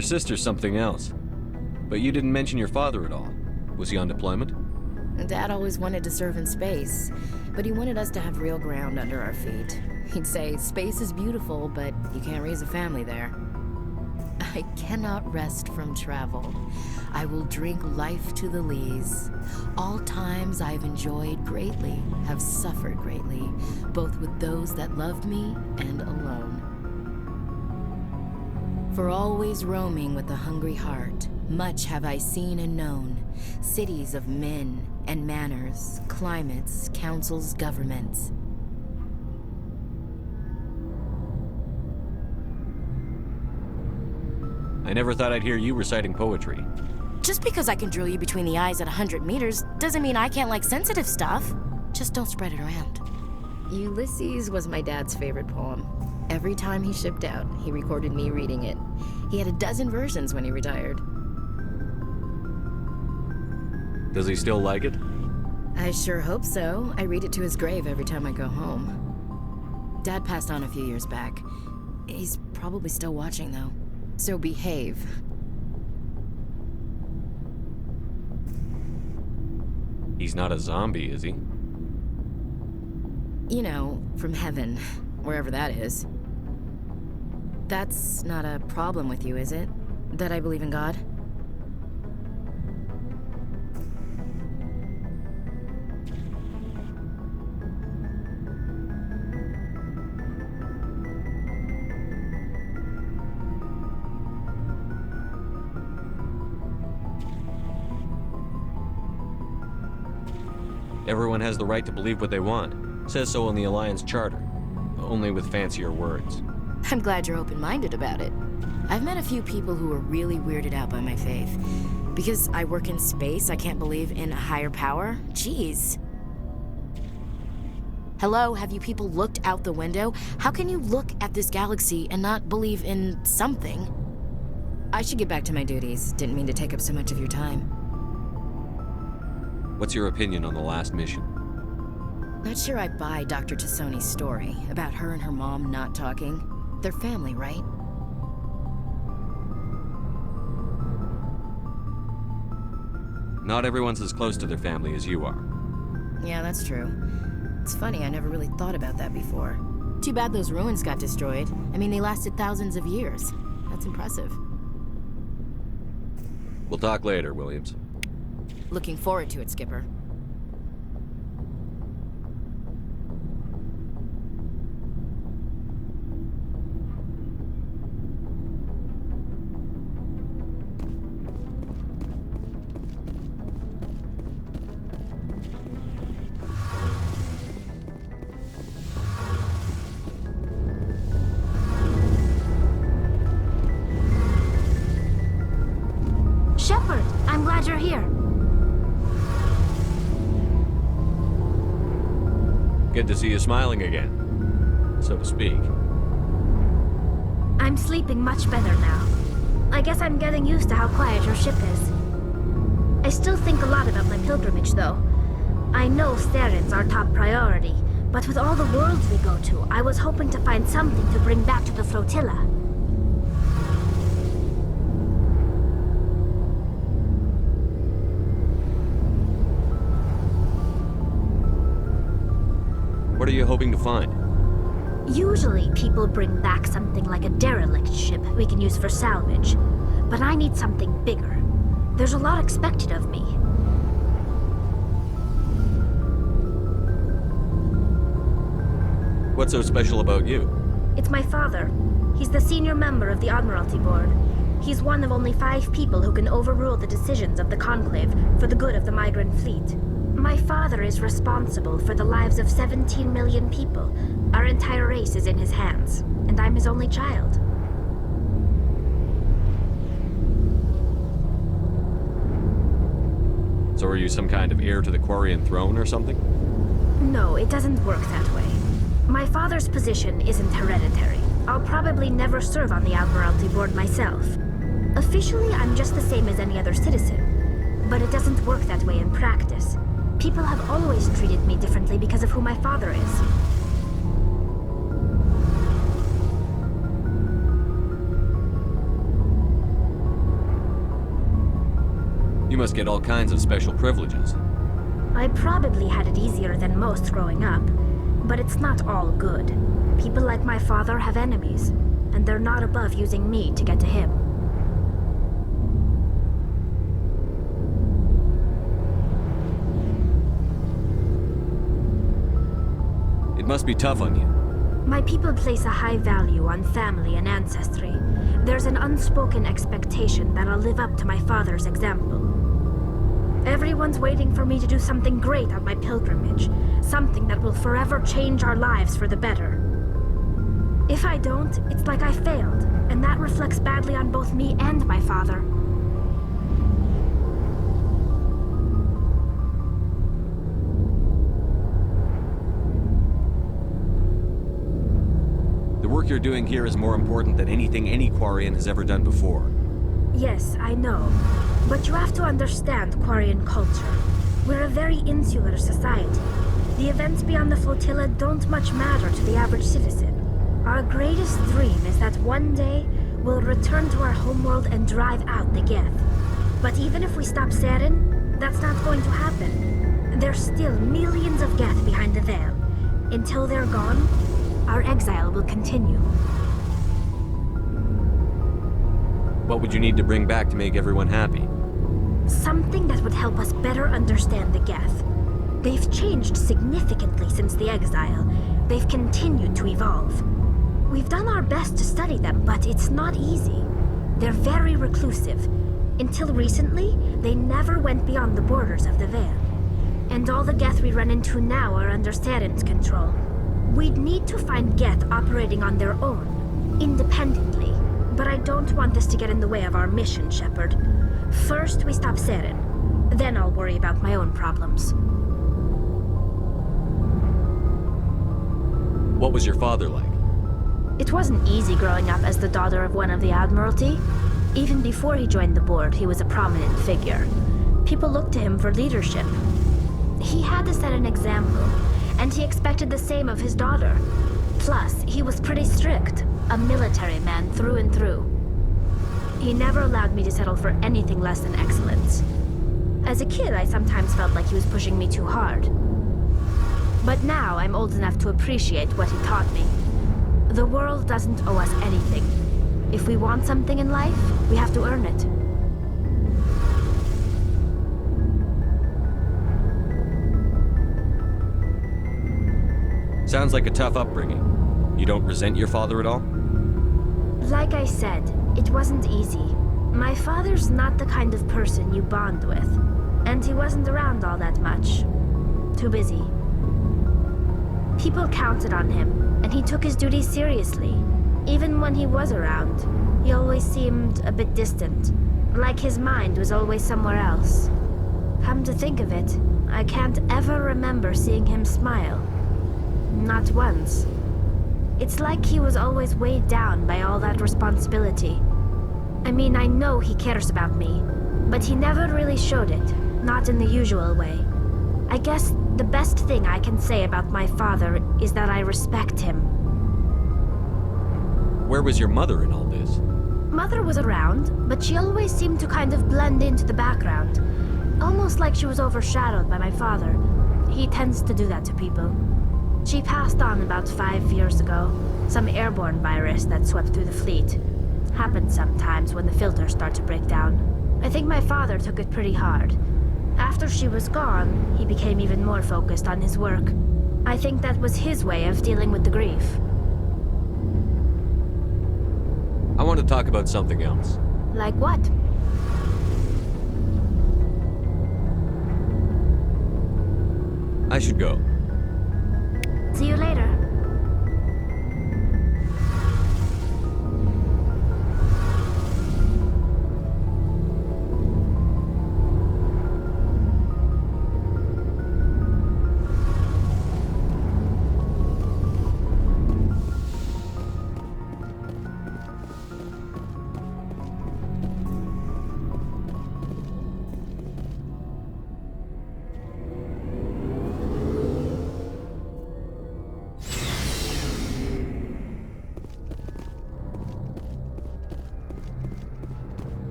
Your sister's something else. But you didn't mention your father at all. Was he on deployment? Dad always wanted to serve in space, but he wanted us to have real ground under our feet. He'd say, space is beautiful, but you can't raise a family there. I cannot rest from travel. I will drink life to the lees. All times I've enjoyed greatly, have suffered greatly, both with those that loved me and alone. For always roaming with a hungry heart, much have I seen and known, cities of men and manners, climates, councils, governments. I never thought I'd hear you reciting poetry. Just because I can drill you between the eyes at 100 meters doesn't mean I can't like sensitive stuff. Just don't spread it around. Ulysses was my dad's favorite poem. Every time he shipped out, he recorded me reading it. He had a dozen versions when he retired. Does he still like it? I sure hope so. I read it to his grave every time I go home. Dad passed on a few years back. He's probably still watching, though. So behave. He's not a zombie, is he? You know, from heaven, wherever that is. That's not a problem with you, is it? That I believe in God? Everyone has the right to believe what they want. Says so in the Alliance Charter. Only with fancier words. I'm glad you're open-minded about it. I've met a few people who are really weirded out by my faith. Because I work in space, I can't believe in a higher power? Jeez. Hello, have you people looked out the window? How can you look at this galaxy and not believe in something? I should get back to my duties. Didn't mean to take up so much of your time. What's your opinion on the last mission? Not sure I buy Dr. Tassoni's story about her and her mom not talking. They're family, right? Not everyone's as close to their family as you are. Yeah, that's true. It's funny, I never really thought about that before. Too bad those ruins got destroyed. I mean, they lasted thousands of years. That's impressive. We'll talk later, Williams. Looking forward to it, Skipper. Shepard, I'm glad you're here. Good to see you smiling again, so to speak. I'm sleeping much better now. I guess I'm getting used to how quiet your ship is. I still think a lot about my pilgrimage, though. I know Theron's our top priority, but with all the worlds we go to, I was hoping to find something to bring back to the flotilla. What are you hoping to find? Usually, people bring back something like a derelict ship we can use for salvage. But I need something bigger. There's a lot expected of me. What's so special about you? It's my father. He's the senior member of the Admiralty Board. He's one of only 5 people who can overrule the decisions of the Conclave for the good of the migrant fleet. My father is responsible for the lives of 17 million people. Our entire race is in his hands, and I'm his only child. So are you some kind of heir to the Quarian throne or something? No, it doesn't work that way. My father's position isn't hereditary. I'll probably never serve on the Admiralty Board myself. Officially, I'm just the same as any other citizen. But it doesn't work that way in practice. People have always treated me differently because of who my father is. You must get all kinds of special privileges. I probably had it easier than most growing up, but it's not all good. People like my father have enemies, and they're not above using me to get to him. It must be tough on you. My people place a high value on family and ancestry. There's an unspoken expectation that I'll live up to my father's example. Everyone's waiting for me to do something great on my pilgrimage, something that will forever change our lives for the better. If I don't, it's like I failed, and that reflects badly on both me and my father. The work you're doing here is more important than anything any Quarian has ever done before. Yes, I know. But you have to understand Quarian culture. We're a very insular society. The events beyond the flotilla don't much matter to the average citizen. Our greatest dream is that one day we'll return to our homeworld and drive out the Geth. But even if we stop Saren, that's not going to happen. There's still millions of Geth behind the veil. Until they're gone, our exile will continue. What would you need to bring back to make everyone happy? Something that would help us better understand the Geth. They've changed significantly since the exile. They've continued to evolve. We've done our best to study them, but it's not easy. They're very reclusive. Until recently, they never went beyond the borders of the Veil. And all the Geth we run into now are under Saren's control. We'd need to find Geth operating on their own, independently. But I don't want this to get in the way of our mission, Shepard. First, we stop Saren. Then I'll worry about my own problems. What was your father like? It wasn't easy growing up as the daughter of one of the Admiralty. Even before he joined the board, he was a prominent figure. People looked to him for leadership. He had to set an example, and he expected the same of his daughter. Plus, he was pretty strict, a military man through and through. He never allowed me to settle for anything less than excellence. As a kid, I sometimes felt like he was pushing me too hard. But now I'm old enough to appreciate what he taught me. The world doesn't owe us anything. If we want something in life, we have to earn it. Sounds like a tough upbringing. You don't resent your father at all? Like I said, it wasn't easy. My father's not the kind of person you bond with. And he wasn't around all that much. Too busy. People counted on him, and he took his duties seriously. Even when he was around, he always seemed a bit distant. Like his mind was always somewhere else. Come to think of it, I can't ever remember seeing him smile. Not once. It's like he was always weighed down by all that responsibility. I mean, I know he cares about me, but he never really showed it, not in the usual way. I guess the best thing I can say about my father is that I respect him. Where was your mother in all this? Mother was around, but she always seemed to kind of blend into the background. Almost like she was overshadowed by my father. He tends to do that to people. She passed on about 5 years ago. Some airborne virus that swept through the fleet. Happens sometimes when the filters start to break down. I think my father took it pretty hard. After she was gone, he became even more focused on his work. I think that was his way of dealing with the grief. I want to talk about something else. Like what? I should go. See you later.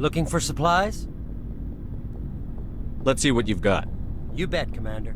Looking for supplies? Let's see what you've got. You bet, Commander.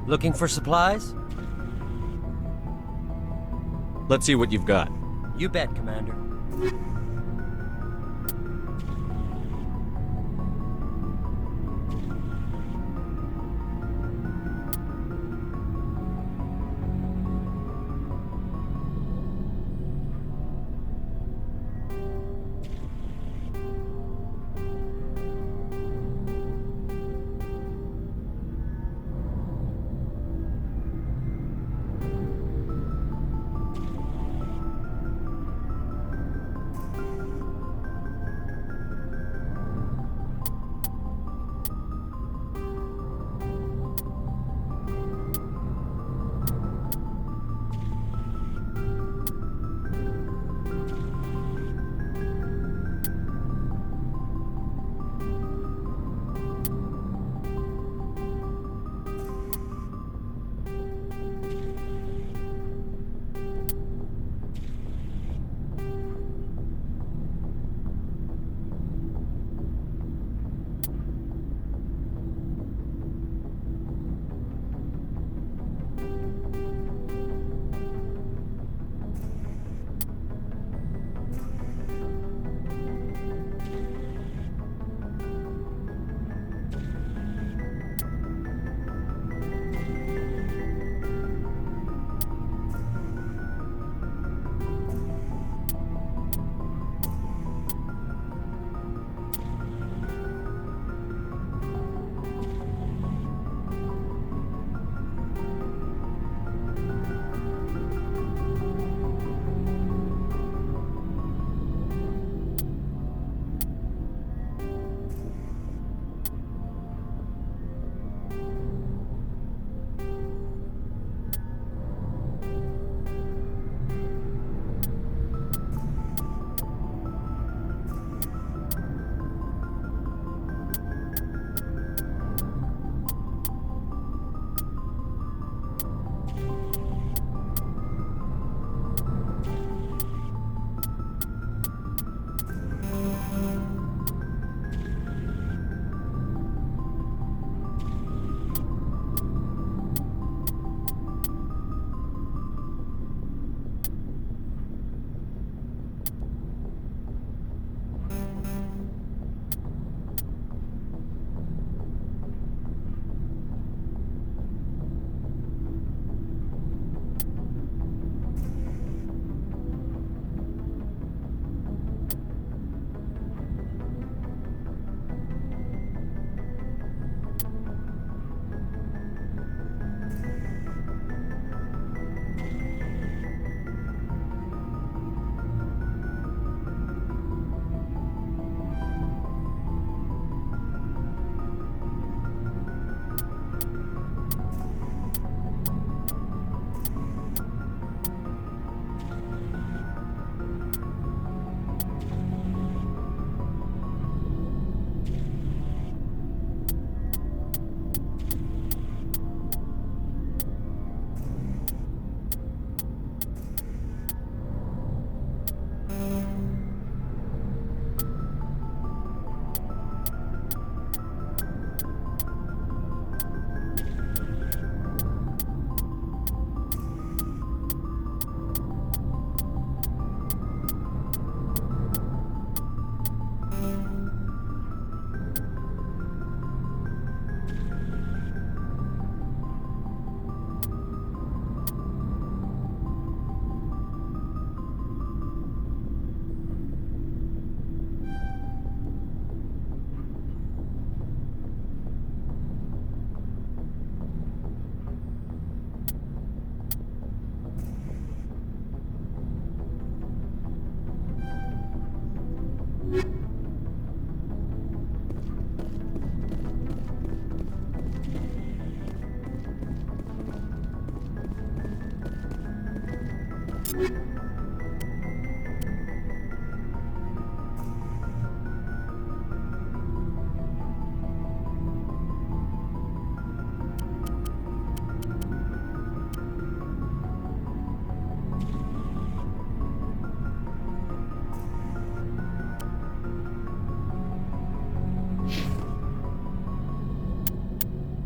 Looking for supplies? Let's see what you've got. You bet, Commander.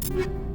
you